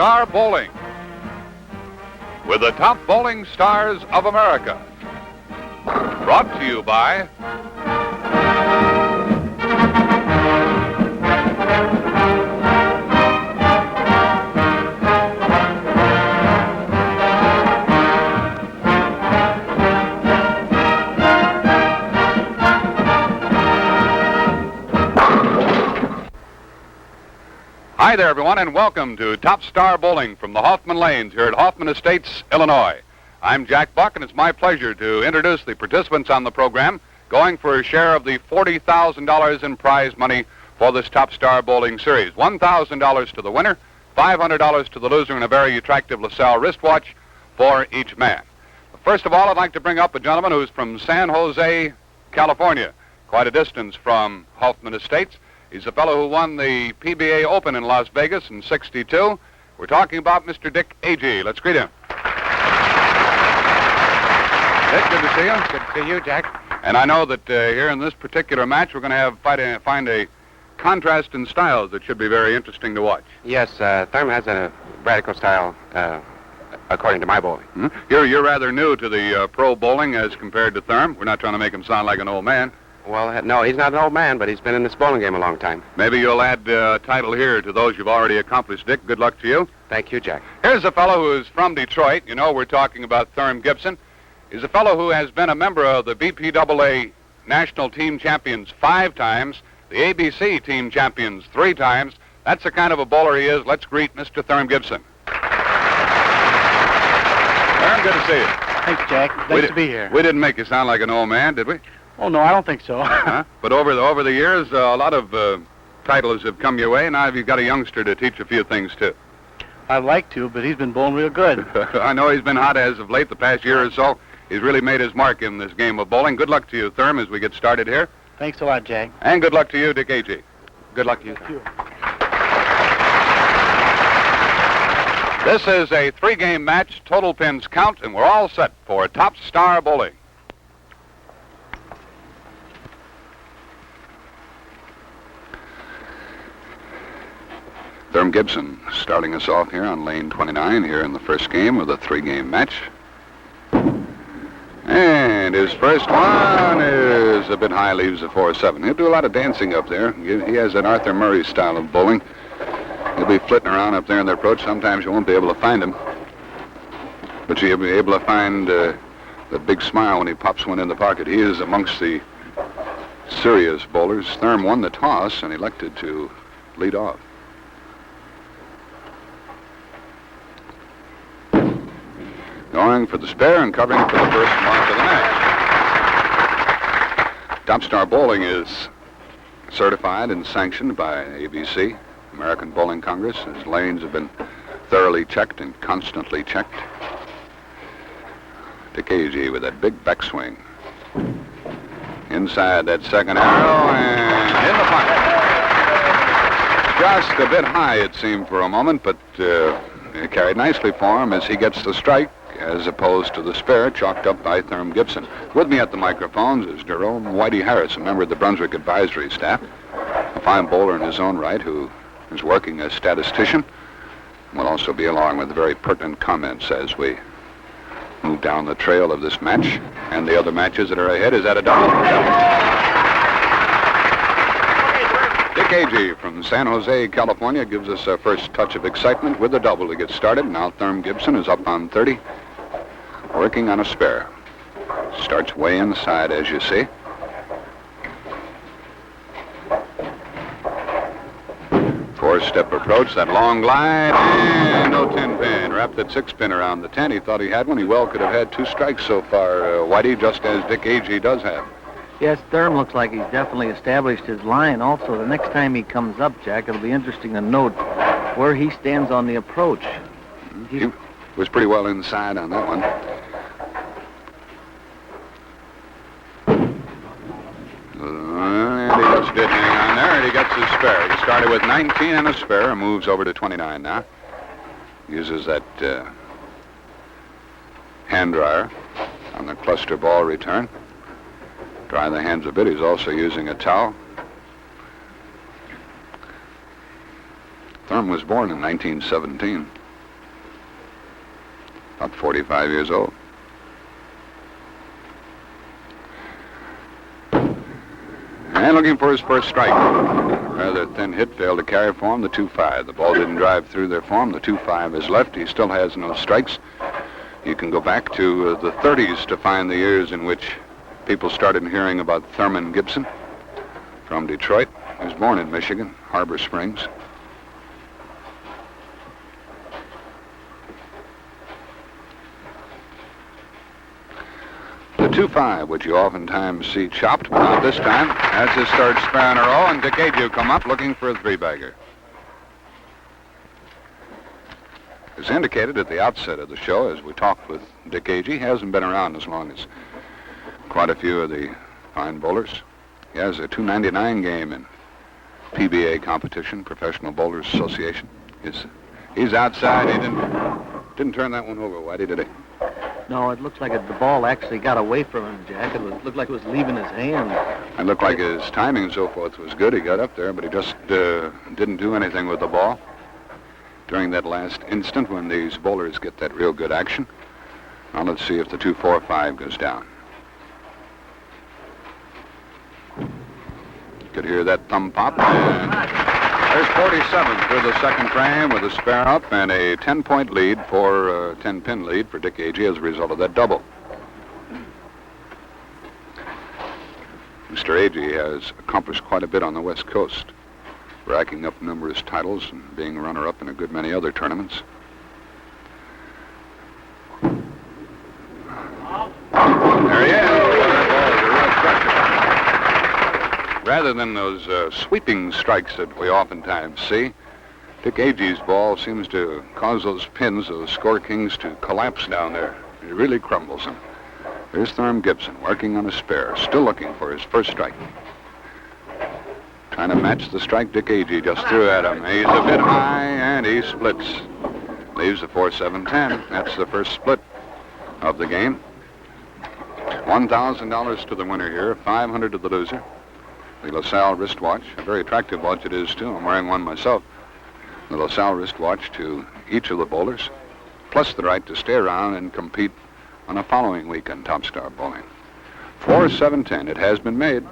Star Bowling with the top bowling stars of America. Brought to you by Hi there, everyone, and welcome to Top Star Bowling from the Hoffman Lanes here at Hoffman Estates, Illinois. I'm Jack Buck, and it's my pleasure to introduce the participants on the program going for a share of the $40,000 in prize money for this Top Star Bowling Series. $1,000 to the winner, $500 to the loser, and a very attractive LaSalle wristwatch for each man. First of all, I'd like to bring up a gentleman who's from San Jose, California, quite a distance from Hoffman Estates. He's a fellow who won the PBA Open in Las Vegas in '62. We're talking about Mr. Dick Agee. Let's greet him. Dick, good to see you. Good to see you, Jack. And I know that here in this particular match, we're going to find a contrast in styles that should be very interesting to watch. Yes, Thurm has a radical style, according to my bowling. Mm-hmm. You're rather new to the pro bowling as compared to Thurm. We're not trying to make him sound like an old man. Well, no, he's not an old man, but he's been in this bowling game a long time. Maybe you'll add a title here to those you've already accomplished, Dick. Good luck to you. Thank you, Jack. Here's a fellow who is from Detroit. You know, we're talking about Thurm Gibson. He's a fellow who has been a member of the BPAA National Team Champions 5 times, the ABC Team Champions 3 times. That's the kind of a bowler he is. Let's greet Mr. Thurm Gibson. Thurm, good to see you. Thanks, Jack. Nice to be here. We didn't make you sound like an old man, did we? Oh, no, I don't think so. But over the years, a lot of titles have come your way. Now you've got a youngster to teach a few things, too. I'd like to, but he's been bowling real good. I know he's been hot as of late, the past year or so. He's really made his mark in this game of bowling. Good luck to you, Thurm, as we get started here. Thanks a lot, Jack. And good luck to you, Dick Agee. Good luck to you. Thank you. This is a 3-game match, total pins count, and we're all set for Top Star Bowling. Thurm Gibson starting us off here on lane 29 here in the first game of the 3-game match. And his first one is a bit high, leaves a 4-7. He'll do a lot of dancing up there. He has an Arthur Murray style of bowling. He'll be flitting around up there in the approach. Sometimes you won't be able to find him. But you'll be able to find the big smile when he pops one in the pocket. He is amongst the serious bowlers. Thurm won the toss and elected to lead off. Going for the spare and covering for the first mark of the match. Top Star Bowling is certified and sanctioned by ABC, American Bowling Congress. His lanes have been thoroughly checked and constantly checked. Dick Agee with that big backswing. Inside that second arrow and in the pocket. Just a bit high, it seemed, for a moment, but it carried nicely for him as he gets the strike, as opposed to the spare chalked up by Thurm Gibson. With me at the microphones is Jerome Whitey Harris, a member of the Brunswick Advisory Staff, a fine bowler in his own right who is working as statistician. Will also be along with very pertinent comments as we move down the trail of this match and the other matches that are ahead. Is that a double? Dick Agee from San Jose, California, gives us a first touch of excitement with the double to get started. Now Thurm Gibson is up on 30, working on a spare. Starts way inside, as you see. Four-step approach, that long glide, and no 10-pin. Wrapped that 6-pin around the 10. He thought he had one. He well could have had 2 strikes so far, Whitey, just as Dick Agee does have. Yes, Thurm looks like he's definitely established his line. Also, the next time he comes up, Jack, it'll be interesting to note where he stands on the approach. He was pretty well inside on that one. And he just did hang on there, and he gets his spare. He started with 19 and a spare and moves over to 29 now. Uses that hand dryer on the cluster ball return. Dry the hands a bit. He's also using a towel. Thurm was born in 1917. about 45 years old. And looking for his first strike. Rather thin hit failed to carry for him, the 2-5. The ball didn't drive through there for him. The 2-5 is left. He still has no strikes. You can go back to the 30s to find the years in which people started hearing about Thurman Gibson from Detroit. He was born in Michigan, Harbor Springs. The 2-5, which you oftentimes see chopped, but not this time. That's his third spare in a row, and Dick Agee come up looking for a three-bagger. As indicated at the outset of the show, as we talked with Dick Agee, he hasn't been around as long as quite a few of the fine bowlers. He has a .299 game in PBA competition, Professional Bowlers Association. He's outside. He didn't turn that one over, Whitey, did he? No, it looks like the ball actually got away from him, Jack. It looked like it was leaving his hand. It looked like his timing and so forth was good. He got up there, but he just didn't do anything with the ball during that last instant when these bowlers get that real good action. Now let's see if the 2-4-5 goes down. You could hear that thumb pop. And there's 47 through the second frame with a spare up and a 10-point lead for 10-pin lead for Dick Agee as a result of that double. Mr. Agee has accomplished quite a bit on the West Coast, racking up numerous titles and being runner-up in a good many other tournaments. There he is. Rather than those sweeping strikes that we oftentimes see, Dick Agee's ball seems to cause those pins, those score kings, to collapse down there. It really crumbles them. There's Thurman Gibson working on a spare, still looking for his first strike. Trying to match the strike Dick Agee just threw at him. He's a bit high, and he splits. Leaves the 4-7-10. That's the first split of the game. $1,000 to the winner here, $500 to the loser. The LaSalle wristwatch, a very attractive watch it is, too. I'm wearing one myself. The LaSalle wristwatch to each of the bowlers, plus the right to stay around and compete on a following week on Top Star Bowling. 4-7-10. It has been made.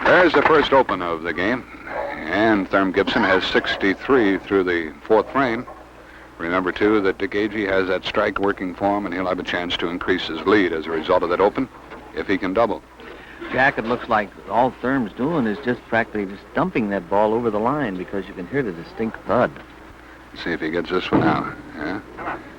There's the first open of the game. And Thurman Gibson has 63 through the fourth frame. Remember, too, that Dick Agee has that strike working for him, and he'll have a chance to increase his lead as a result of that open, if he can double. Jack, it looks like all Thurman's doing is just practically just dumping that ball over the line because you can hear the distinct thud. Let's see if he gets this one out. Yeah.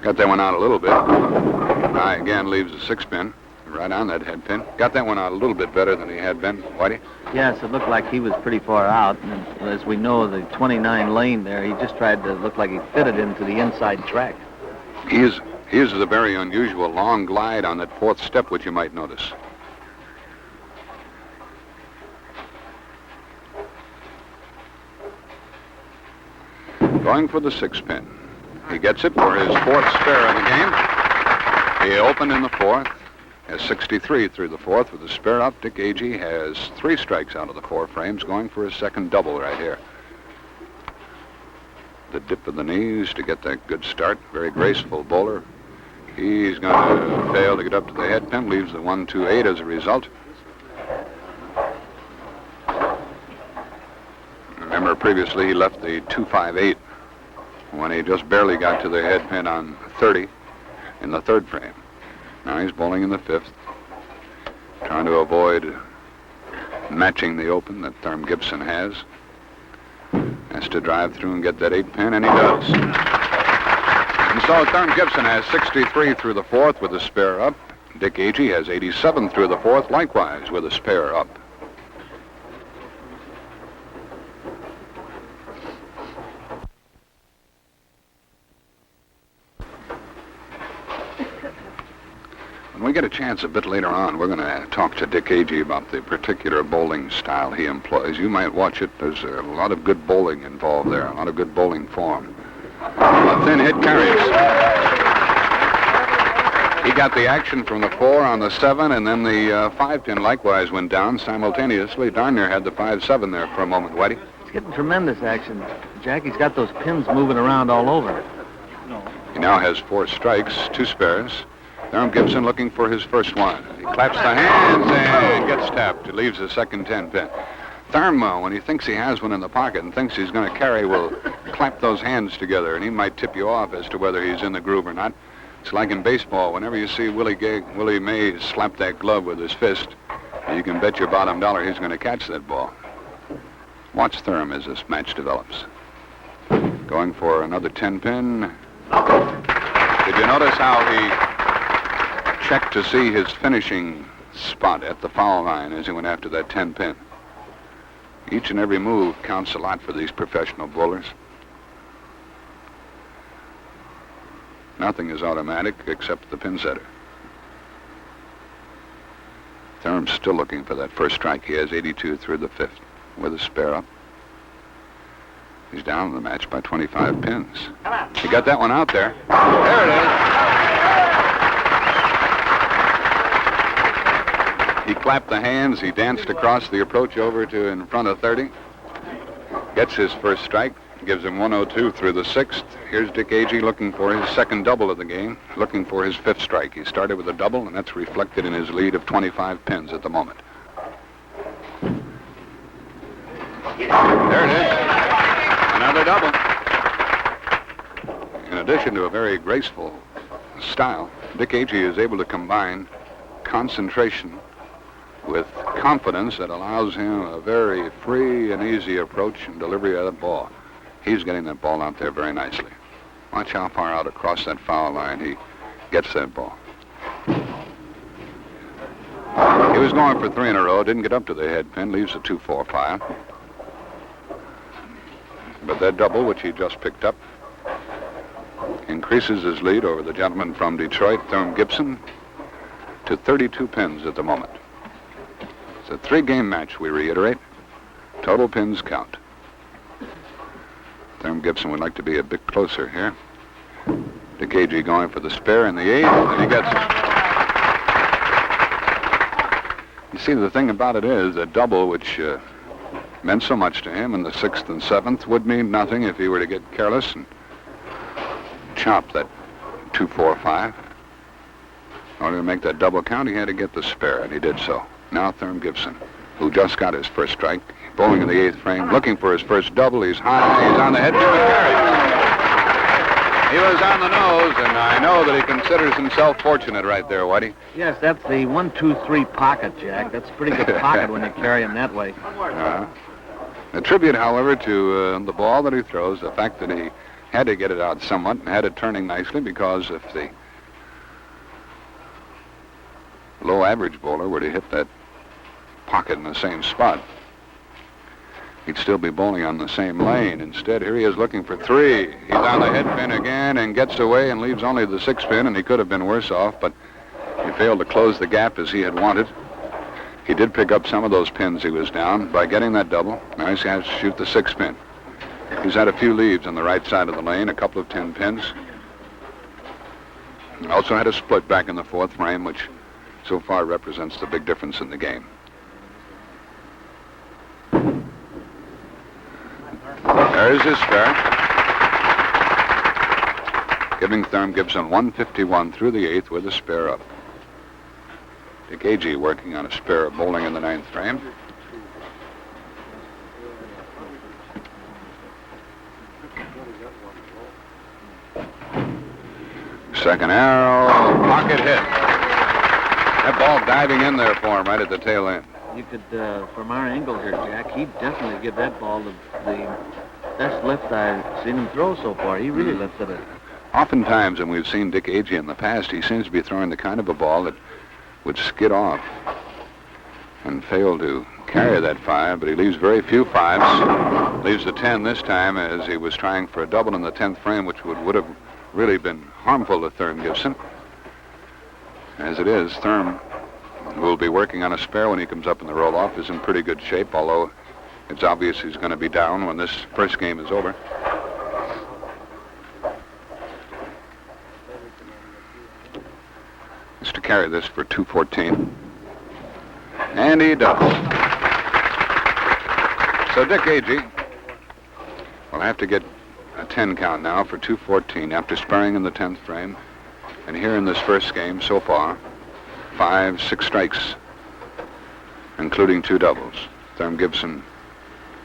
Got that one out a little bit. Now, again, leaves a 6-pin right on that head pin. Got that one out a little bit better than he had been, Whitey. Yes, it looked like he was pretty far out. And as we know, the 29 lane there, he just tried to look like he fitted into the inside track. He uses a very unusual long glide on that fourth step, which you might notice. Going for the 6-pin. He gets it for his fourth spare of the game. He opened in the fourth, has 63 through the fourth with a spare up. Dick Agee has 3 strikes out of the 4 frames, going for his second double right here. The dip of the knees to get that good start. Very graceful bowler. He's going to fail to get up to the head pin, leaves the 1-2-8 as a result. Remember, previously he left the 2-5-8 when he just barely got to the head pin on 30 in the third frame. Now he's bowling in the 5th, trying to avoid matching the open that Thurman Gibson has. Has to drive through and get that 8-pin, and he does. And so Thurman Gibson has 63 through the 4th with a spare up. Dick Agee has 87 through the 4th, likewise with a spare up. When we get a chance a bit later on, we're going to talk to Dick Agee about the particular bowling style he employs. You might watch it. There's a lot of good bowling involved there, a lot of good bowling form. A thin hit carries. He got the action from the 4 on the 7, and then the 5-pin likewise went down simultaneously. Darn near had the 5-7 there for a moment, Whitey. He's getting tremendous action. Jack, he's got those pins moving around all over. now has 4 strikes, 2 spares. Thurm Gibson looking for his first one. He claps the hands and gets tapped. It leaves the second 10-pin. Thurm, when he thinks he has one in the pocket and thinks he's going to carry, will clap those hands together, and he might tip you off as to whether he's in the groove or not. It's like in baseball. Whenever you see Willie Mays slap that glove with his fist, you can bet your bottom dollar he's going to catch that ball. Watch Thurm as this match develops. Going for another 10-pin. Did you notice how he checked to see his finishing spot at the foul line as he went after that 10-pin? Each and every move counts a lot for these professional bowlers. Nothing is automatic except the pin setter. Thurm's still looking for that first strike. He has 82 through the 5th with a spare up. He's down in the match by 25 pins. He got that one out there. There it is. He clapped the hands. He danced across the approach over to in front of 30. Gets his first strike. Gives him 102 through the 6th. Here's Dick Agee looking for his second double of the game, looking for his 5th strike. He started with a double, and that's reflected in his lead of 25 pins at the moment. There it is. Another double. In addition to a very graceful style, Dick Agee is able to combine concentration with confidence that allows him a very free and easy approach and delivery of the ball. He's getting that ball out there very nicely. Watch how far out across that foul line he gets that ball. He was going for 3 in a row, didn't get up to the head pin, leaves a 2-4-5. But that double, which he just picked up, increases his lead over the gentleman from Detroit, Thurm Gibson, to 32 pins at the moment. It's a 3-game match, we reiterate. Total pins count. Thurm Gibson would like to be a bit closer here. Dick Agee going for the spare in the 8th, and he gets it. You see, the thing about it is a double, which meant so much to him in the 6th and 7th, would mean nothing if he were to get careless and chop that 2-4-5. In order to make that double count, he had to get the spare, and he did so. Now Thurm Gibson, who just got his first strike, bowling in the 8th frame, looking for his first double. He's high, he's on the head, carry. He was on the nose, and I know that he considers himself fortunate right there, Whitey. Yes, that's the 1-2-3 pocket, Jack. That's a pretty good pocket when you carry him that way. A tribute, however, to the ball that he throws, the fact that he had to get it out somewhat and had it turning nicely, because if the low average bowler were to hit that pocket in the same spot, he'd still be bowling on the same lane. Instead, here he is looking for 3. He's on the head pin again and gets away and leaves only the 6th pin, and he could have been worse off, but he failed to close the gap as he had wanted. He did pick up some of those pins he was down by getting that double. Now he has to shoot the 6th pin. He's had a few leaves on the right side of the lane, a couple of 10 pins. Also had a split back in the 4th frame, which so far represents the big difference in the game. There's his spare. Giving Thurm Gibson 151 through the 8th with a spare up. Dick Agee working on a spare bowling in the 9th frame. Second arrow, pocket hit. That ball diving in there for him right at the tail end. You could, from our angle here, Jack, he'd definitely give that ball the best lift I've seen him throw so far. He really lifted it. Oftentimes, and we've seen Dick Agee in the past, he seems to be throwing the kind of a ball that would skid off and fail to carry that 5, but he leaves very few 5s. Leaves the 10 this time as he was trying for a double in the 10th frame, which would have really been harmful to Thurm Gibson. As it is, Thurm, who will be working on a spare when he comes up in the roll-off, is in pretty good shape, although it's obvious he's going to be down when this first game is over. Is to carry this for 214. And he does. So Dick Agee will have to get a 10 count now for 214 after sparring in the 10th frame. And here in this first game so far, 6 strikes, including 2 doubles. Thurm Gibson,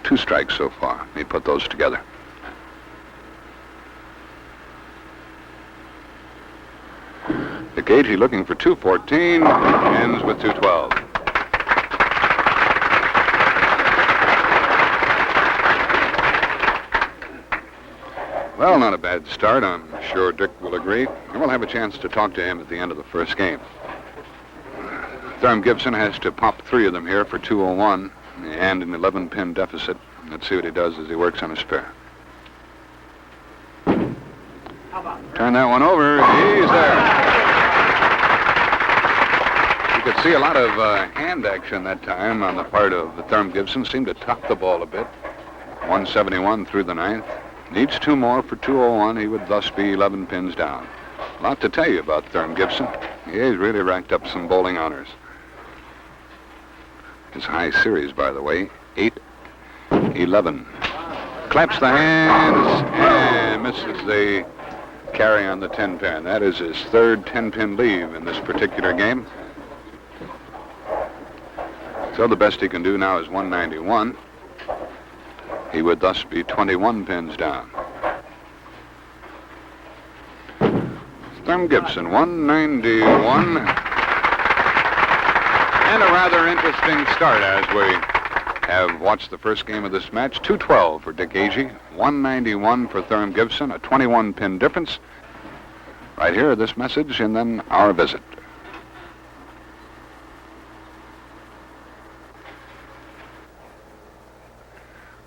2 strikes so far. He put those together. Agee looking for 214, ends with 212. Well, not a bad start. I'm sure Dick will agree. And we'll have a chance to talk to him at the end of the first game. Thurm Gibson has to pop 3 of them here for 201 and an 11-pin deficit. Let's see what he does as he works on his spare. Turn that one over. He's there. You could see a lot of hand action that time on the part of Thurm Gibson. Seemed to tuck the ball a bit. 171 through the 9th. Needs 2 more for 201. He would thus be 11 pins down. A lot to tell you about Thurm Gibson. He's really racked up some bowling honors. His high series, by the way, 8-11. Claps the hands and misses the carry on the 10-pin. That is his 3rd 10-pin leave in this particular game. So the best he can do now is 191. He would thus be 21 pins down. Thurm Gibson, 191. And a rather interesting start as we have watched the first game of this match. 212 for Dick Agee, 191 for Thurm Gibson, a 21-pin difference. Right here, this message, and then our visit.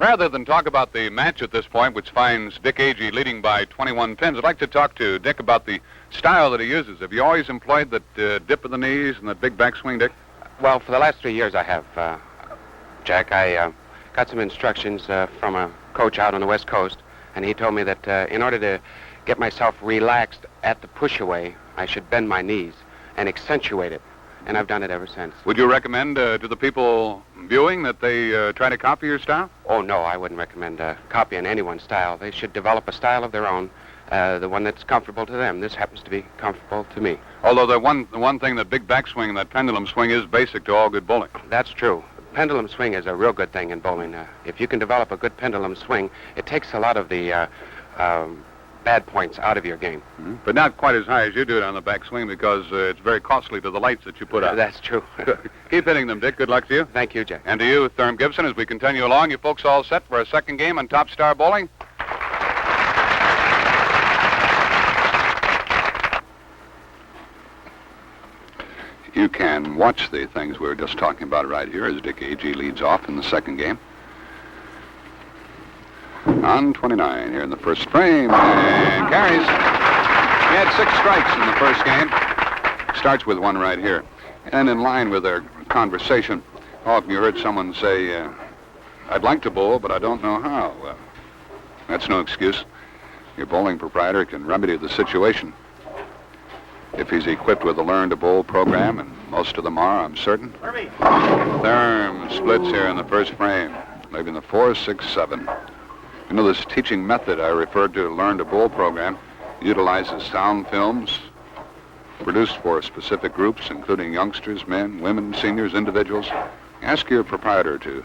Rather than talk about the match at this point, which finds Dick Agee leading by 21 pins, I'd like to talk to Dick about the style that he uses. Have you always employed that dip of the knees and that big backswing, Dick? Well, for the last 3 years I have, Jack. I got some instructions from a coach out on the West Coast, and he told me that in order to get myself relaxed at the push-away, I should bend my knees and accentuate it. And I've done it ever since. Would you recommend to the people viewing that they try to copy your style? Oh, no, I wouldn't recommend copying anyone's style. They should develop a style of their own, the one that's comfortable to them. This happens to be comfortable to me. Although the one thing, that big backswing, that pendulum swing, is basic to all good bowling. That's true. Pendulum swing is a real good thing in bowling. If you can develop a good pendulum swing, it takes a lot of the bad points out of your game. Mm-hmm. But not quite as high as you do it on the backswing, because it's very costly to the lights that you put out. That's true. Keep hitting them, Dick. Good luck to you. Thank you, Jack. And to you, Thurm Gibson, as we continue along. You folks all set for a second game on Top Star Bowling? You can watch the things we were just talking about right here as Dick Agee leads off in the second game. On 29 here in the first frame, and carries. He had 6 strikes in the first game. Starts with 1 right here. And in line with their conversation, often you heard someone say, I'd like to bowl, but I don't know how. That's no excuse. Your bowling proprietor can remedy the situation if he's equipped with a Learn to Bowl program, and most of them are, I'm certain. Thurm splits here in the first frame, leaving the 4, 6, 7. You know, this teaching method I referred to, Learn to Bowl program, utilizes sound films produced for specific groups, including youngsters, men, women, seniors, individuals. Ask your proprietor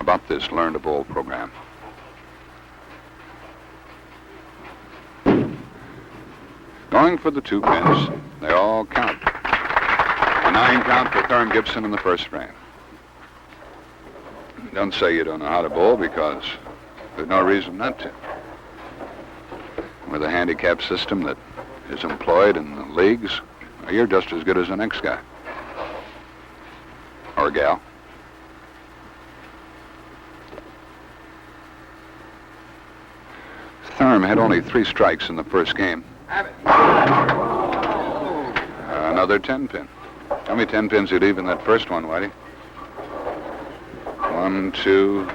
about this Learn to Bowl program. Going for the 2 pins. They all count. A 9 count for Thurm Gibson in the first frame. Don't say you don't know how to bowl, because there's no reason not to. With a handicap system that is employed in the leagues, you're just as good as the next guy. Or gal. Thurm had only 3 strikes in the first game. Another 10-pin. How many 10 pins did he leave in that first one, Whitey? 1, 2...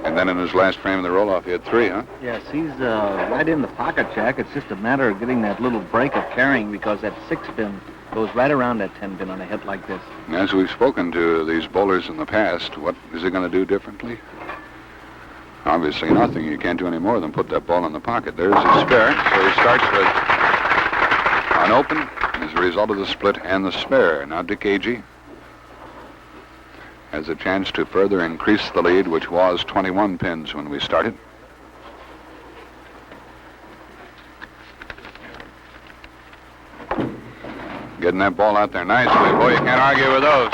And then in his last frame of the roll-off, he had 3, huh? Yes, he's right in the pocket, Jack. It's just a matter of getting that little break of carrying, because that 6-pin goes right around that 10-pin on a hit like this. As we've spoken to these bowlers in the past, what is he going to do differently? Obviously nothing. You can't do any more than put that ball in the pocket. There's his spare. So he starts with an open as a result of the split and the spare. Now Dick Agee has a chance to further increase the lead, which was 21 pins when we started. Getting that ball out there nicely. Boy, you can't argue with those.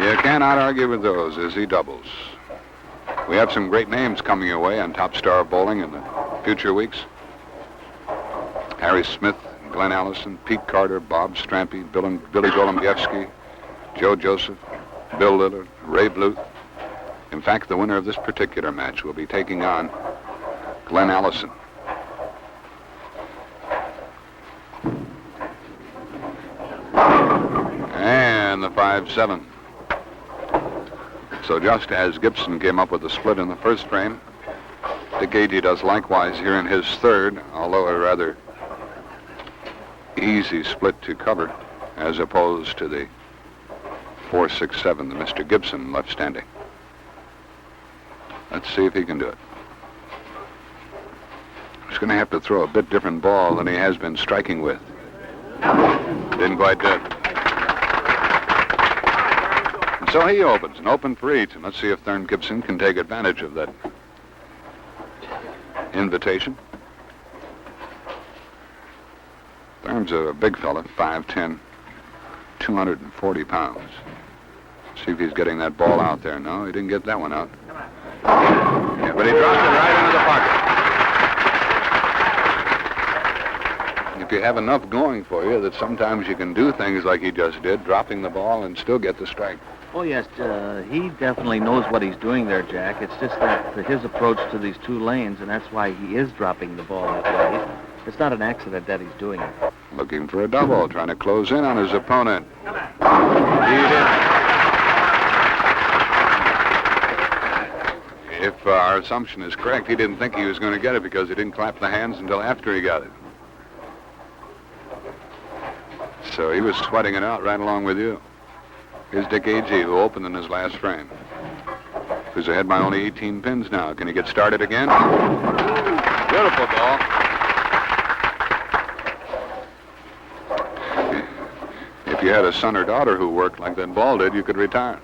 You cannot argue with those as he doubles. We have some great names coming your way on Top Star Bowling in the future weeks. Harry Smith, Glenn Allison, Pete Carter, Bob Strampy, Billy Golombieski, Joe Joseph, Bill Lillard, Ray Bluth. In fact, the winner of this particular match will be taking on Glenn Allison. And the 5-7. So just as Gibson came up with a split in the first frame, Dick Agee does likewise here in his third, although a rather easy split to cover as opposed to the 4-6-7 that Mr. Gibson left standing. Let's see if he can do it. He's going to have to throw a bit different ball than he has been striking with. Didn't quite do it. And so he opens, an open for each, and let's see if Thurm Gibson can take advantage of that invitation. Thurm's a big fella, 5'10", 240 pounds. See if he's getting that ball out there. No, he didn't get that one out. Yeah, but he dropped it right into the pocket. If you have enough going for you that sometimes you can do things like he just did, dropping the ball and still get the strike. Oh, yes, he definitely knows what he's doing there, Jack. It's just that his approach to these two lanes, and that's why he is dropping the ball that way. It's not an accident that he's doing it. Looking for a double, trying to close in on his opponent. He did. If our assumption is correct, he didn't think he was going to get it because he didn't clap the hands until after he got it. So he was sweating it out right along with you. Here's Dick Agee, who opened in his last frame. He's ahead by only 18 pins now. Can he get started again? Beautiful ball. If you had a son or daughter who worked like that ball did, you could retire.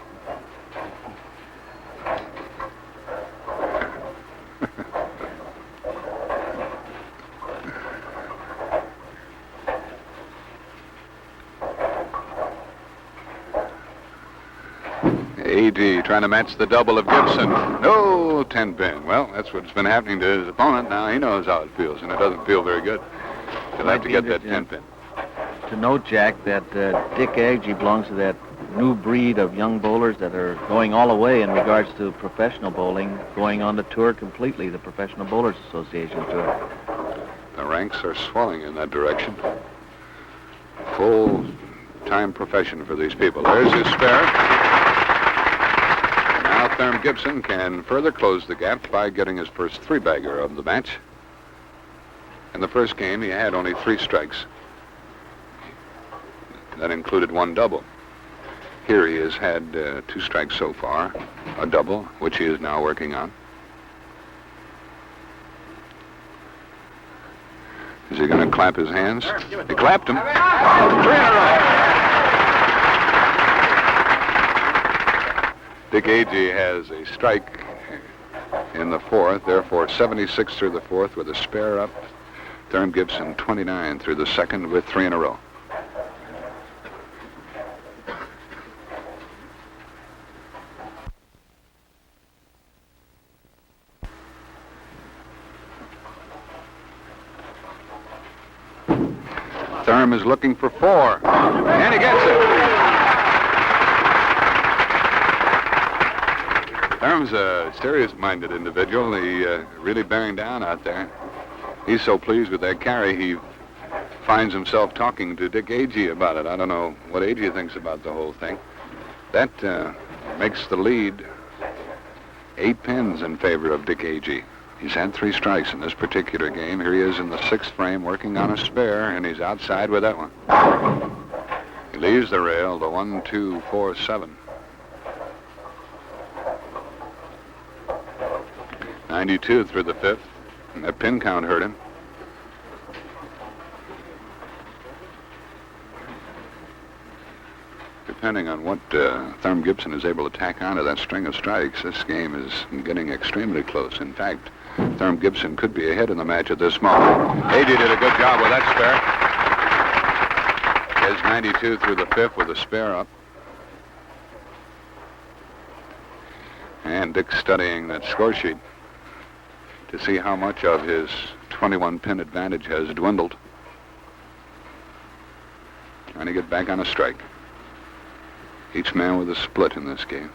Agee trying to match the double of Gibson. No, 10 pin. Well, that's what's been happening to his opponent. Now he knows how it feels, and it doesn't feel very good. He'll have to get that 10 pin. To note, Jack, that Dick Agee belongs to that new breed of young bowlers that are going all the way in regards to professional bowling, going on the tour completely, the Professional Bowlers Association tour. The ranks are swelling in that direction. Full-time profession for these people. There's his spare. Now Thurm Gibson can further close the gap by getting his first three-bagger of the match. In the first game, he had only 3 strikes. That included 1 double. Here he has had 2 strikes so far, a double, which he is now working on. Is he going to clap his hands? He clapped them. 3 in a row. Dick Agee has a strike in the 4th, therefore 76 through the 4th with a spare up. Thurm Gibson 29 through the 2nd with 3 in a row. Thurm is looking for 4, and he gets it. Thurm's a serious-minded individual. He really bearing down out there. He's so pleased with that carry, he finds himself talking to Dick Agee about it. I don't know what Agee thinks about the whole thing. That makes the lead 8 pins in favor of Dick Agee. He's had 3 strikes in this particular game. Here he is in the 6th frame working on a spare, and he's outside with that one. He leaves the rail to 1, 2, 4, 7. 92 through the fifth. And that pin count hurt him. Depending on what Thurm Gibson is able to tack onto that string of strikes, this game is getting extremely close. In fact, Thurm Gibson could be ahead in the match at this moment. Agee did a good job with that spare. He has 92 through the fifth with a spare up. And Dick studying that score sheet to see how much of his 21-pin advantage has dwindled. Trying to get back on a strike. Each man with a split in this game.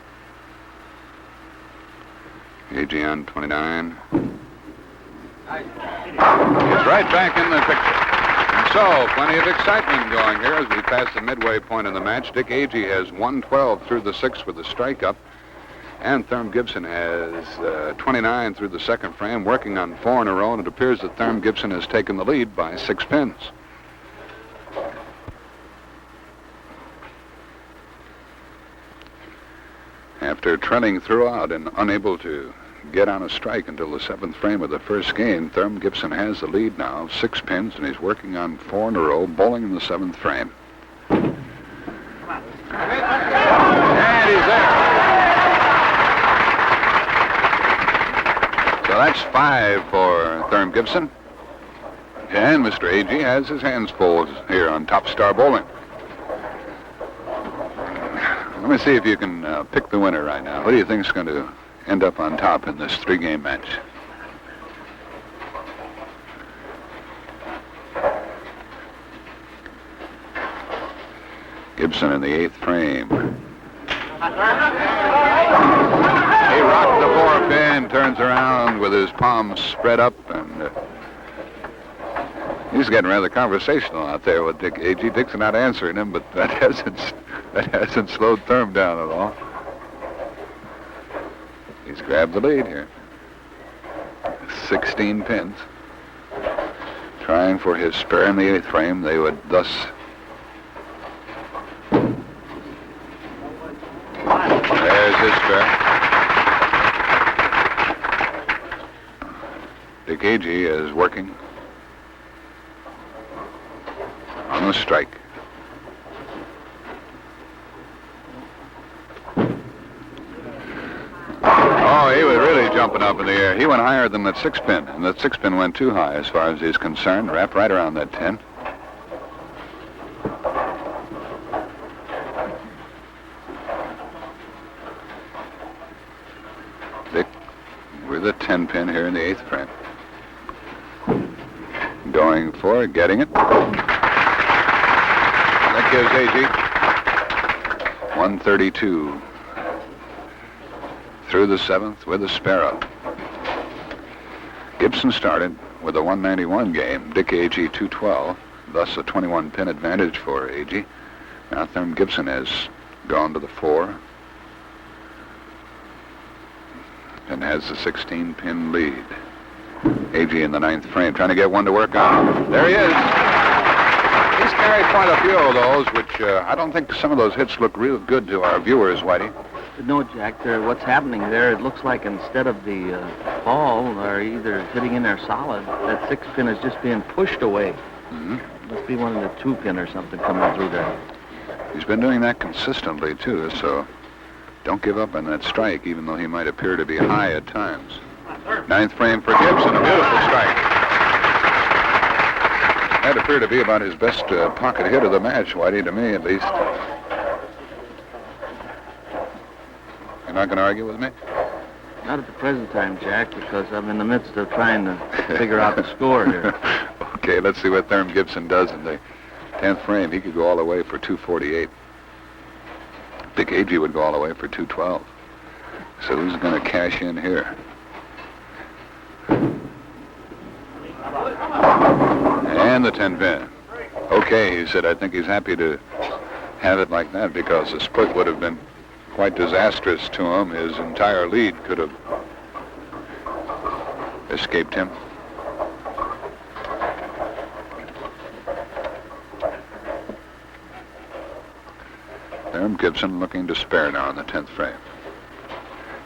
Agee on 29. He's right back in the picture. And so, plenty of excitement going here as we pass the midway point in the match. Dick Agee has 112 through the sixth with a strike up. And Thurm Gibson has 29 through the second frame, working on 4 in a row, and it appears that Thurm Gibson has taken the lead by 6 pins. After trailing throughout and unable to get on a strike until the 7th frame of the first game, Thurm Gibson has the lead now, 6 pins, and he's working on 4 in a row, bowling in the 7th frame. And he's there. So that's 5 for Thurm Gibson. And Mr. Agee has his hands full here on Top Star Bowling. Let me see if you can pick the winner right now. Who do you think is going to end up on top in this 3-game match? Gibson in the 8th frame. He rocked the 4-pin, turns around with his palms spread up, and he's getting rather conversational out there with Dick Agee. Dick's not answering him, but that hasn't slowed Thurm down at all. He's grabbed the lead here. 16 pins. Trying for his spare in the 8th frame. They would thus... There's his spare. Dick Agee is working on the strike. Oh, he was really jumping up in the air. He went higher than that 6-pin, and that 6-pin went too high as far as he's concerned. Wrapped right around that 10. Dick with a 10-pin here in the 8th frame. Going for it, getting it. That gives Agee 132 through the 7th with a spare up. Gibson started with a 191 game. Dick Agee 212, thus a 21-pin advantage for Agee. Now Thurm Gibson has gone to the 4 and has the 16-pin lead. Agee in the 9th frame, trying to get one to work on. There he is. He's carried quite a few of those, which I don't think some of those hits look real good to our viewers, Whitey. No, Jack, what's happening there, it looks like instead of the ball or either hitting in there solid, that 6-pin is just being pushed away. Mm-hmm. Must be one of the 2-pin or something coming through there. He's been doing that consistently, too, so don't give up on that strike, even though he might appear to be high at times. 9th frame for Gibson, a beautiful strike. That appeared to be about his best pocket hit of the match, Whitey, to me at least. You're not going to argue with me? Not at the present time, Jack, because I'm in the midst of trying to figure out the score here. Okay, let's see what Thurm Gibson does in the 10th frame. He could go all the way for 248. Dick Agee would go all the way for 212. So who's going to cash in here? And the 10-pin. Okay, he said, I think he's happy to have it like that because the split would have been quite disastrous to him. His entire lead could have escaped him. Thurm Gibson looking to spare now in the 10th frame.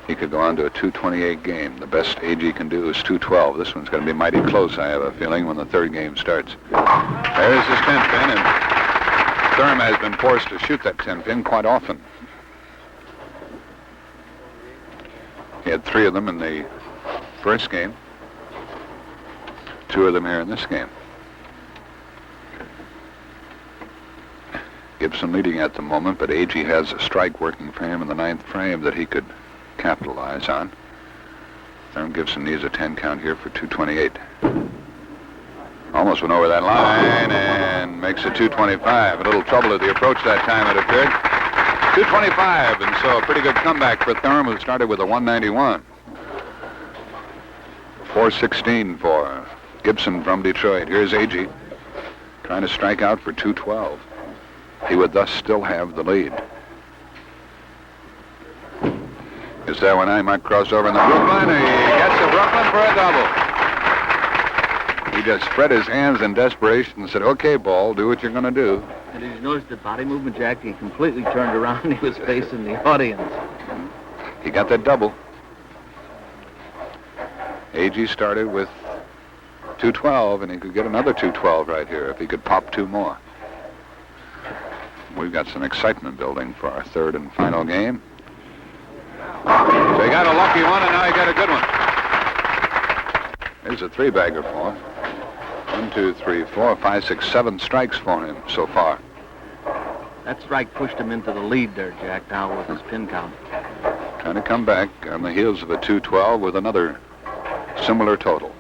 he could go on to a 228 game. The best Agee can do is 212. This one's going to be mighty close, I have a feeling, when the third game starts. There's his 10-pin, and Thurm has been forced to shoot that 10-pin quite often. He had 3 of them in the first game, 2 of them here in this game. Gibson leading at the moment, but Agee has a strike working for him in the 9th frame that he could capitalize on. Thurm Gibson needs a 10 count here for 228. Almost went over that line and makes it 225. A little trouble at the approach that time, it appeared. 225, and so a pretty good comeback for Thurm, who started with a 191. 416 for Gibson from Detroit. Here's Agee trying to strike out for 212. He would thus still have the lead. Is that when I might cross over in the Brooklyn? He gets to Brooklyn for a double. He just spread his hands in desperation and said, "Okay, ball, do what you're going to do." And did you notice the body movement, Jack? He completely turned around and he was facing the audience. He got that double. Agee started with 212, and he could get another 212 right here if he could pop 2 more. We've got some excitement building for our third and final game. So he got a lucky one, and now he got a good one. There's a 3-bagger for him. 1, 2, 3, 4, 5, 6, 7 strikes for him so far. That strike pushed him into the lead there, Jack, now with his pin count. Trying to come back on the heels of a 212 with another similar total.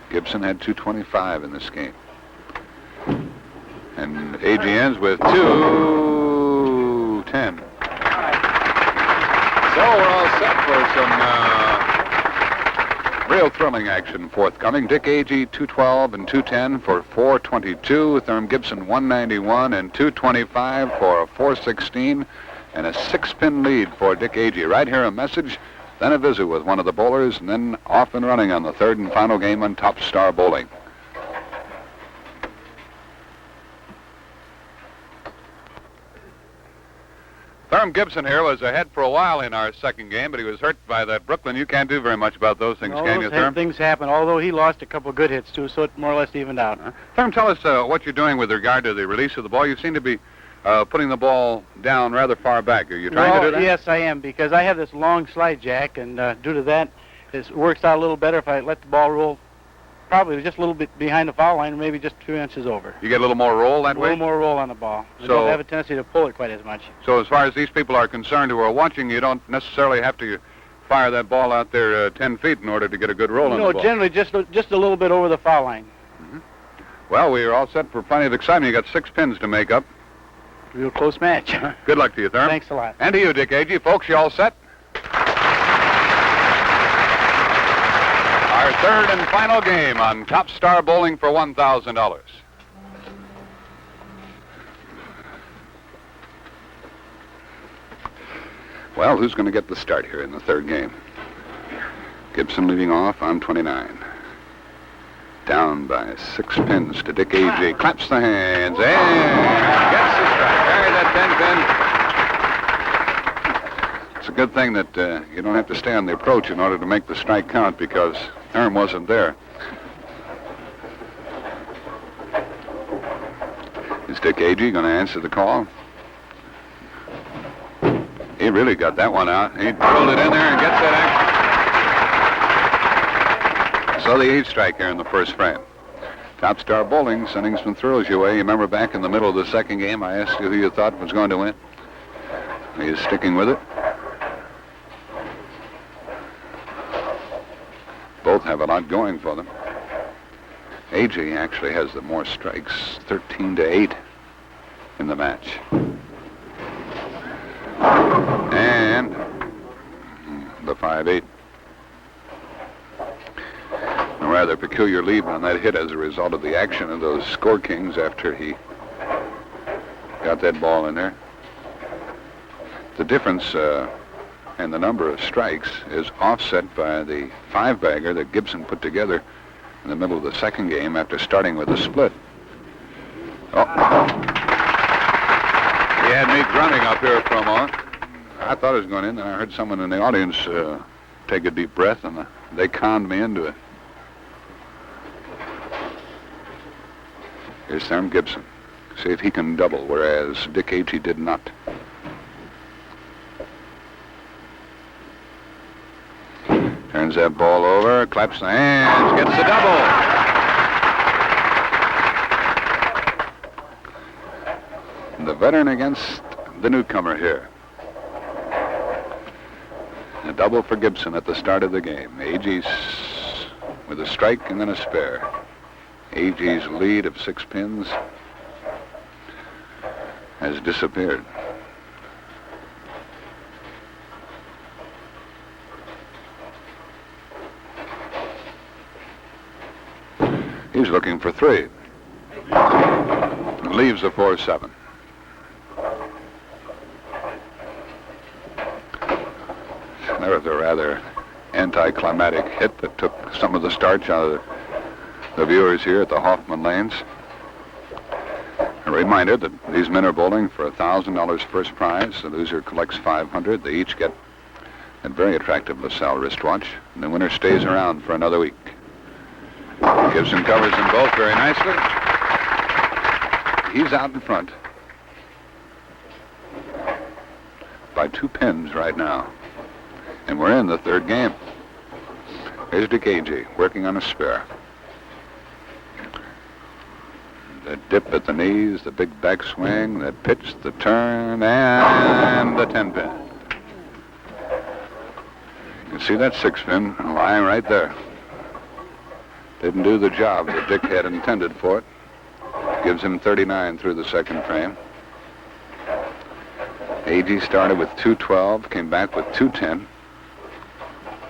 Gibson had 225 in this game. And Agee ends with 210. So we're all set for some real thrilling action forthcoming. Dick Agee 212 and 210 for 422. Thurm Gibson 191 and 225 for a 416, and a 6-pin lead for Dick Agee. Right here a message, then a visit with one of the bowlers, and then off and running on the third and final game on Top Star Bowling. Thurm Gibson here was ahead for a while in our second game, but he was hurt by that Brooklyn. You can't do very much about those things, can you, Thurm? Things happen, although he lost a couple of good hits, too, so it more or less evened out. Thurm, tell us what you're doing with regard to the release of the ball. You seem to be putting the ball down rather far back. Are you trying to do that? Yes, I am, because I have this long slide, Jack, and due to that, it works out a little better if I let the ball roll probably just a little bit behind the foul line, or maybe just 2 inches over. You get a little more roll that way? A little more roll on the ball. You don't have a tendency to pull it quite as much. So as far as these people are concerned who are watching, you don't necessarily have to fire that ball out there 10 feet in order to get a good roll on the ball? No, generally just a little bit over the foul line. Mm-hmm. Well, we are all set for plenty of excitement. You got 6 pins to make up. Real close match. Good luck to you, Thurm. Thanks a lot. And to you, Dick Agee. Folks, you all set? Our third and final game on Top Star Bowling for $1,000. Well, who's going to get the start here in the third game? Gibson leading off on 29. Down by 6 pins to Dick Agee. Claps the hands and gets the strike. Carry that 10 pin. It's a good thing that you don't have to stay on the approach in order to make the strike count, because Thurm wasn't there. Is Dick Agee going to answer the call? He really got that one out. He drilled it in there and gets that action. So the 8th strike here in the first frame. Top Star Bowling sending some thrills your way. You remember back in the middle of the second game, I asked you who you thought was going to win. He's sticking with it. Both have a lot going for them. Agee actually has the more strikes, 13-8 in the match. And the 5-8. A rather peculiar lead on that hit as a result of the action of those score kings after he got that ball in there. The difference in the number of strikes is offset by the 5-bagger that Gibson put together in the middle of the second game after starting with a split. Oh. He had me grunting up here for a moment. I thought it was going in, then I heard someone in the audience take a deep breath, and they conned me into it. Here's Sam Gibson. See if he can double, whereas Dick Agee did not. Turns that ball over, claps the hands, gets the double. The veteran against the newcomer here. A double for Gibson at the start of the game. Agee's with a strike and then a spare. Agee's lead of 6 pins has disappeared. He's looking for 3. Leaves a 4-7. That was a rather anticlimactic hit that took some of the starch out of the viewers here at the Hoffman Lanes. A reminder that these men are bowling for $1,000 first prize. The loser collects $500. They each get a very attractive LaSalle wristwatch, and the winner stays around for another week. Gibson covers them both very nicely. He's out in front by 2 pins right now. And we're in the 3rd game. Here's Dick Agee working on a spare. The dip at the knees, the big backswing, the pitch, the turn, and the 10-pin. You can see that 6-pin lying right there. Didn't do the job that Dick had intended for it. Gives him 39 through the 2nd frame. Agee started with 212, came back with 210.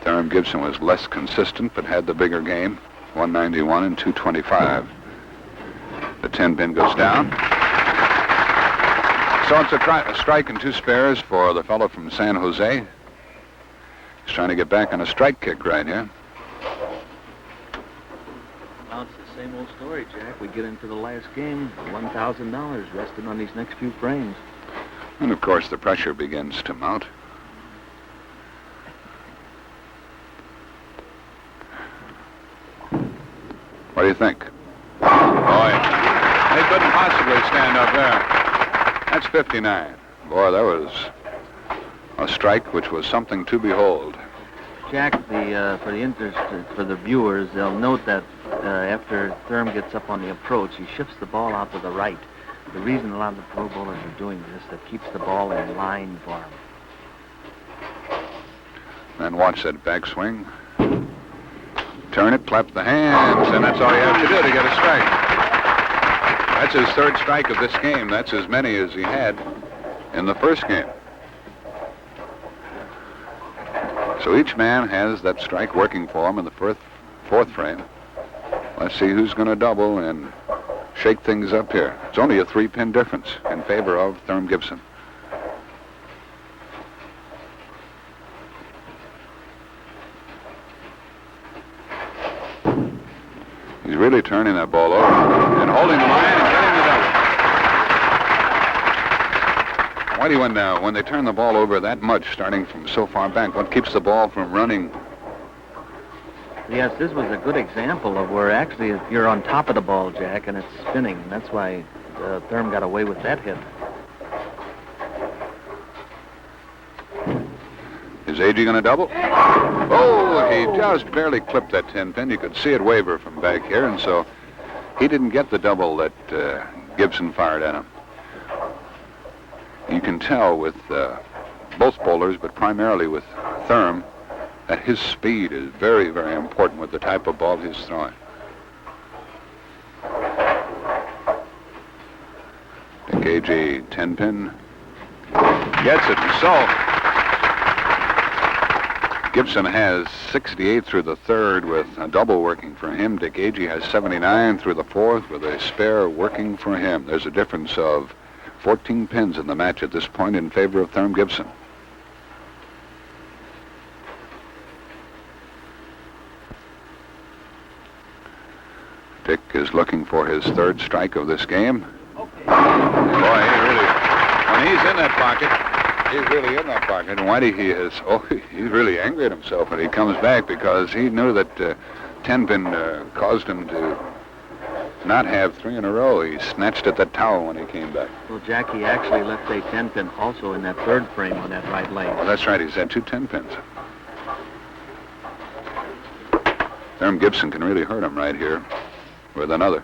Thurman Gibson was less consistent, but had the bigger game, 191 and 225. The 10-pin goes down. So it's a strike and 2 spares for the fellow from San Jose. He's trying to get back on a strike kick right here. Well, it's the same old story, Jack. We get into the last game, $1,000 resting on these next few frames. And, of course, the pressure begins to mount. What do you think? Boy, they couldn't possibly stand up there. That's 59. Boy, that was a strike which was something to behold. Jack, for the viewers, they'll note that after Thurm gets up on the approach, he shifts the ball out to the right. The reason a lot of the pro bowlers are doing this, that keeps the ball in line for him. Then watch that backswing. Turn it, clap the hands, and that's all you have to do to get a strike. That's his 3rd strike of this game. That's as many as he had in the 1st game. So each man has that strike working for him in the 4th frame. Let's see who's going to double and shake things up here. It's only a 3-pin difference in favor of Thurman Gibson. He's really turning that ball over and holding the line and getting the double. Why do you wonder when they turn the ball over that much, starting from so far back? What keeps the ball from running? Yes, this was a good example of where actually you're on top of the ball, Jack, and it's spinning. And that's why Thurm got away with that hit. Is Agee going to double? Oh, he just barely clipped that 10-pin. You could see it waver from back here, and so he didn't get the double that Gibson fired at him. You can tell with both bowlers, but primarily with Thurm, that his speed is very, very important with the type of ball he's throwing. Dick Agee, 10-pin. Gets it, and so Gibson has 68 through the 3rd with a double working for him. Dick Agee has 79 through the 4th with a spare working for him. There's a difference of 14 pins in the match at this point in favor of Thurman Gibson. Dick is looking for his 3rd strike of this game. Boy, he really, when he's in that pocket, He's really in that pocket. And Whitey, he's really angry at himself when he comes back because he knew that 10-pin caused him to not have 3 in a row. He snatched at that towel when he came back. Well, Jack, he actually left a 10-pin also in that third frame on that right lane. Well, that's right. He's had 2 10-pins. Therm Gibson can really hurt him right here with another.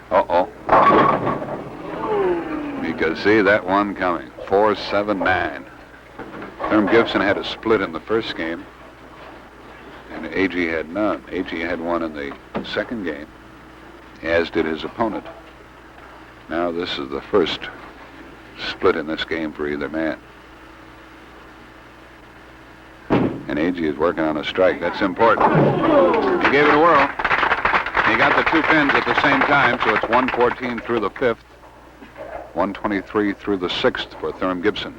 Uh-oh. You can see that one coming. 4-7-9. Therm Gibson had a split in the first game, and Agee had none. Agee had one in the second game, as did his opponent. Now this is the first split in this game for either man. And Agee is working on a strike. That's important. He gave it a whirl. He got the 2 pins at the same time, so it's 114 through the 5th, 123 through the 6th for Therm Gibson.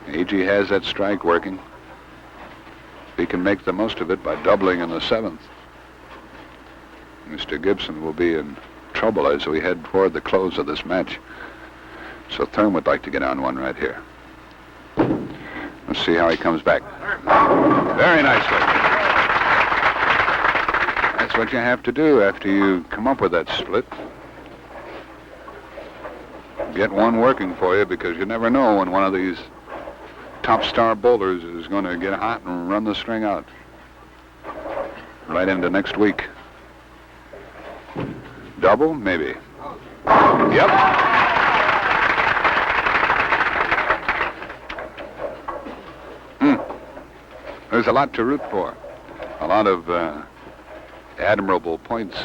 Agee has that strike working. He can make the most of it by doubling in the 7th. Mr. Gibson will be in trouble as we head toward the close of this match. So Therm would like to get on one right here. Let's see how he comes back. Very nicely. That's what you have to do after you come up with that split. Get one working for you, because you never know when one of these top star bowlers is going to get hot and run the string out. Right into next week. Double? Maybe. Yep. There's a lot to root for. A lot of admirable points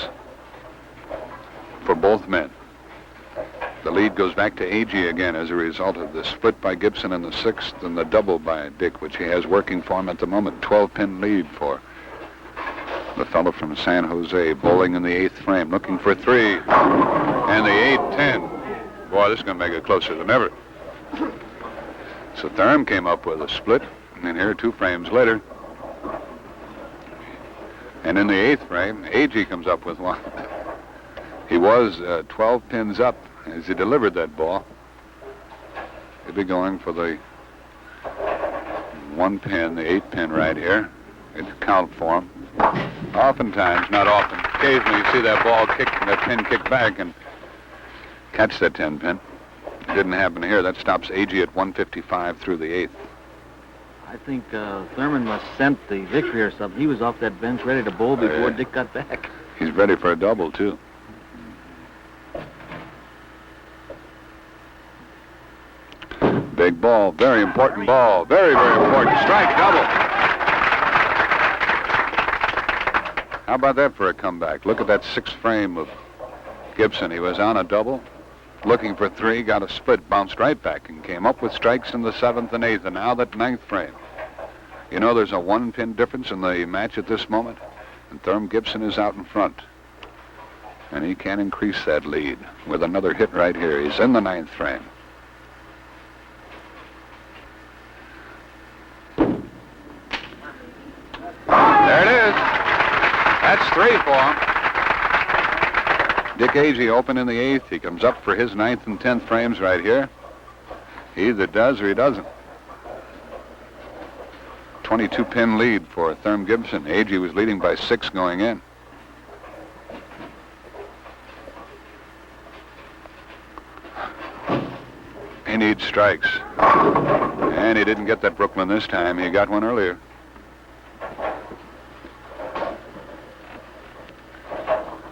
for both men. The lead goes back to Agee again as a result of the split by Gibson in the 6th and the double by Dick, which he has working for him at the moment. 12-pin lead for the fellow from San Jose, bowling in the 8th frame, looking for 3. And the 8-10. Boy, this is going to make it closer than ever. So Therm came up with a split, and here 2 frames later. And in the 8th frame, Agee comes up with one. He was 12 pins up as he delivered that ball. He'll be going for the 1 pin, the 8-pin right here. It's count for him. Oftentimes, not often, occasionally you see that ball kick, that pin kick back and catch that 10-pin. It didn't happen here. That stops Agee at 155 through the 8th. I think Thurman must scent the victory or something. He was off that bench ready to bowl before Dick got back. He's ready for a double, too. Big ball, very important ball. Very, very important. Strike, double. How about that for a comeback? Look at that 6th frame of Gibson. He was on a double, looking for 3, got a split, bounced right back, and came up with strikes in the 7th and 8th, and now that 9th frame. You know, there's a 1-pin difference in the match at this moment, and Therm Gibson is out in front. And he can increase that lead with another hit right here. He's in the 9th frame. There it is. That's 3 for him. Dick Agee open in the 8th. He comes up for his 9th and 10th frames right here. He either does or he doesn't. 22-pin lead for Therm Gibson. Agee was leading by 6 going in. He needs strikes. And he didn't get that Brooklyn this time. He got one earlier.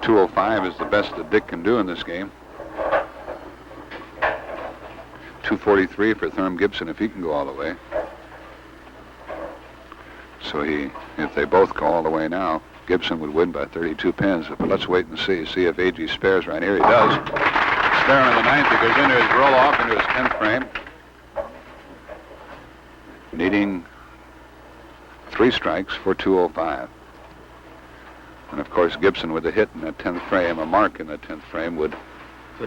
.205 is the best that Dick can do in this game. .243 for Therm Gibson if he can go all the way. So if they both go all the way now, Gibson would win by 32 pins. But let's wait and see if Agee spares right here. He does. Spare him in the 9th. He goes into his roll-off, into his 10th frame. Needing 3 strikes for .205. And, of course, Gibson with a hit in that 10th frame, a mark in that 10th frame would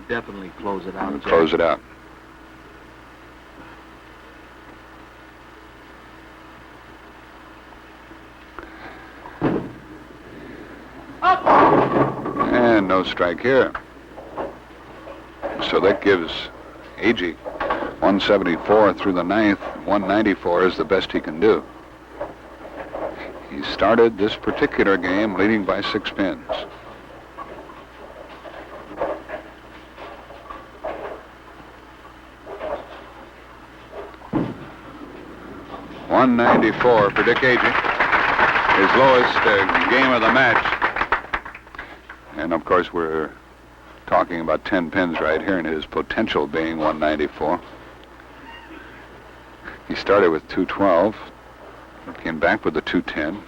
definitely close it out. Close it out. And no strike here. So that gives Agee. 174 through the ninth. 194 is the best he can do. He started this particular game leading by 6 pins. $194 for Dick Agee. His lowest game of the match. And of course we're talking about 10 pins right here and his potential being 194. He started with 212. Came back with the 210.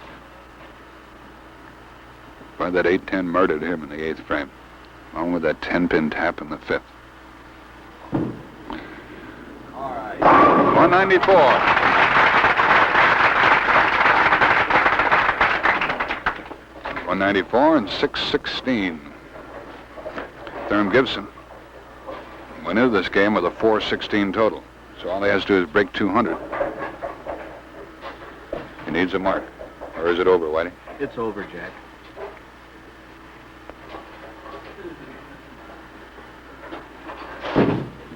But that 810 murdered him in the 8th frame, along with that 10-pin tap in the 5th. All right. 194. $194 and 616. Thurm Gibson went into this game with a 416 total. So all he has to do is break 200. He needs a mark. Or is it over, Whitey? It's over, Jack.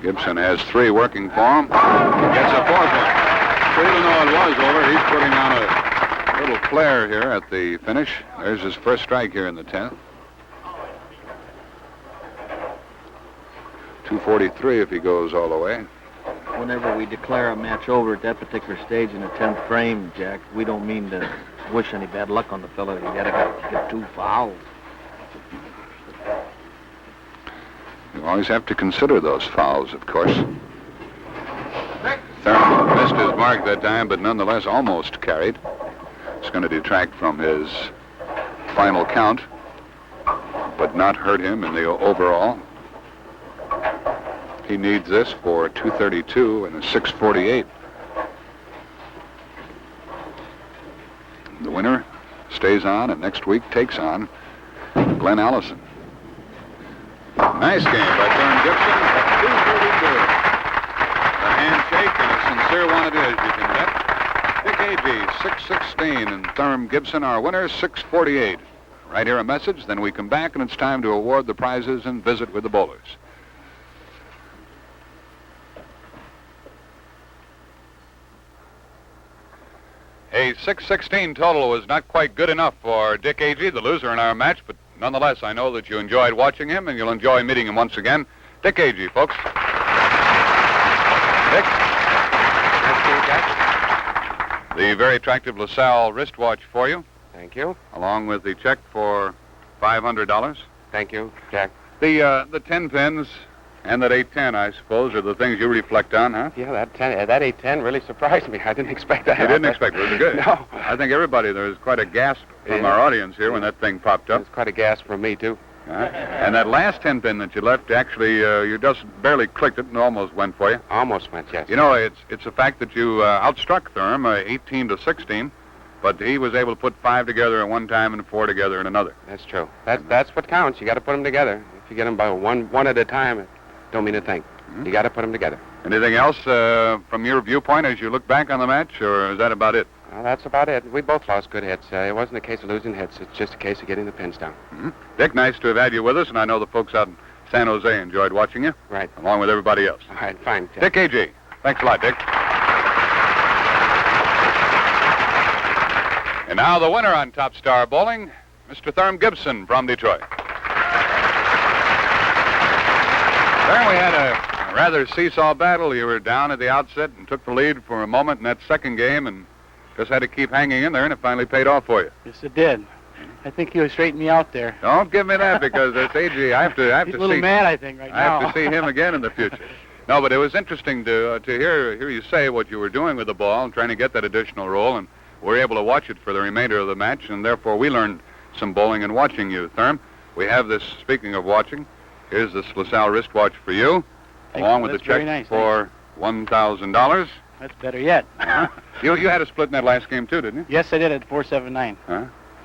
Gibson has 3 working for him. Gets a 4th one. So even though it was over, he's putting on a little flare here at the finish. There's his first strike here in the 10th. 243 if he goes all the way. Whenever we declare a match over at that particular stage in the 10th frame, Jack, we don't mean to wish any bad luck on the fellow. You gotta get 2 fouls. You always have to consider those fouls, of course. Thurm missed his mark that time, but nonetheless almost carried. It's going to detract from his final count, but not hurt him in the overall. He needs this for 232 and a 648. The winner stays on and next week takes on Glenn Allison. Nice game by Thurm Gibson. 232. A handshake and a sincere one it is, you can bet. Dick Agee, 616, and Thurm Gibson, our winner, 648. Right here a message, then we come back, and it's time to award the prizes and visit with the bowlers. A 616 total was not quite good enough for Dick Agee, the loser in our match, but nonetheless, I know that you enjoyed watching him, and you'll enjoy meeting him once again. Dick Agee, folks. Dick? The very attractive LaSalle wristwatch for you, Thank you. along with the check for $500. Thank you, Jack. The 10 pins and that 810, I suppose, are the things you reflect on, huh? Yeah, that 810 really surprised me. I didn't expect that. You didn't expect it. Was it good? No. I think everybody, there was quite a gasp from Yeah. our audience here when that thing popped up. It's quite a gasp from me, too. And that last 10 pin that you left, actually, you just barely clicked it and almost went for you. Almost went, yes. You know, it's a fact that you outstruck Thurm 18 to 16, but he was able to put 5 together at one time and 4 together in another. That's true. That's what counts. You got to put them together. If you get them by one at a time, it don't mean a thing. Mm-hmm. You got to put them together. Anything else from your viewpoint as you look back on the match, or is that about it? Well, that's about it. We both lost good hits. It wasn't a case of losing hits. It's just a case of getting the pins down. Mm-hmm. Dick, nice to have had you with us, and I know the folks out in San Jose enjoyed watching you, Right. along with everybody else. All right, fine. Jack. Dick Agee. Thanks a lot, Dick. And now the winner on Top Star Bowling, Mr. Thurm Gibson from Detroit. There we had a rather seesaw battle. You were down at the outset and took the lead for a moment in that second game and just had to keep hanging in there, and it finally paid off for you. Yes, it did. I think you straightened me out there. Don't give me that, because it's Agee. I have He's to a little see. mad, I think, right I have now. to see him again in the future. No, but it was interesting to hear you say what you were doing with the ball and trying to get that additional roll, and we're able to watch it for the remainder of the match, and therefore we learned some bowling and watching you, Thurm. We have this, speaking of watching, here's this LaSalle wristwatch for you, Thank along you. with the That's very check nice. for $1,000. That's better yet. You had a split in that last game, too, didn't you? Yes, I did at 479.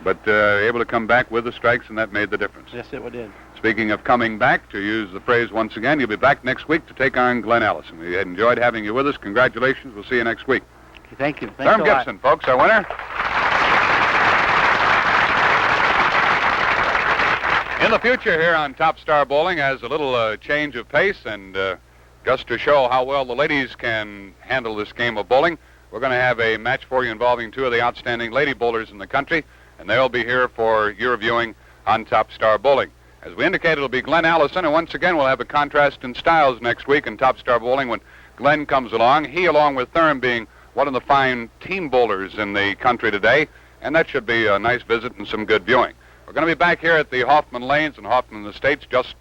But able to come back with the strikes, and that made the difference. Yes, it did. Speaking of coming back, to use the phrase once again, you'll be back next week to take on Glenn Allison. We enjoyed having you with us. Congratulations. We'll see you next week. Okay, thank you. Thanks Thurm a lot. Gibson, folks, our winner. In the future here on Top Star Bowling, as a little change of pace and just to show how well the ladies can handle this game of bowling, we're going to have a match for you involving two of the outstanding lady bowlers in the country, and they'll be here for your viewing on Top Star Bowling. As we indicated, it'll be Glenn Allison, and once again we'll have a contrast in styles next week in Top Star Bowling when Glenn comes along. He, along with Thurm, being one of the fine team bowlers in the country today, and that should be a nice visit and some good viewing. We're going to be back here at the Hoffman Lanes in Hoffman Estates, just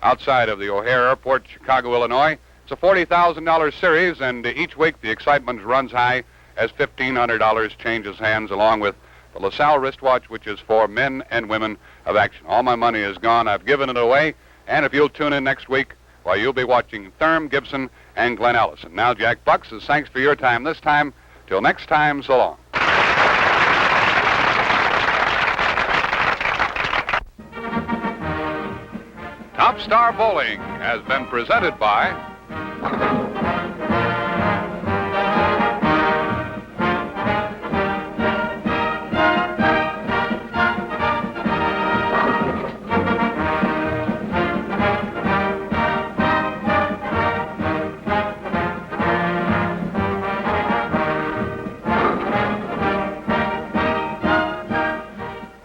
outside of the O'Hare Airport, Chicago, Illinois. It's a $40,000 series, and each week the excitement runs high as $1,500 changes hands, along with the LaSalle wristwatch, which is for men and women of action. All my money is gone. I've given it away, and if you'll tune in next week, well, you'll be watching Thurm, Gibson, and Glenn Allison. Now, Jack Buck says thanks for your time this time. Till next time, so long. Top Star Bowling has been presented by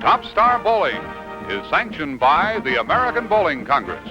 Top Star Bowling is sanctioned by the American Bowling Congress.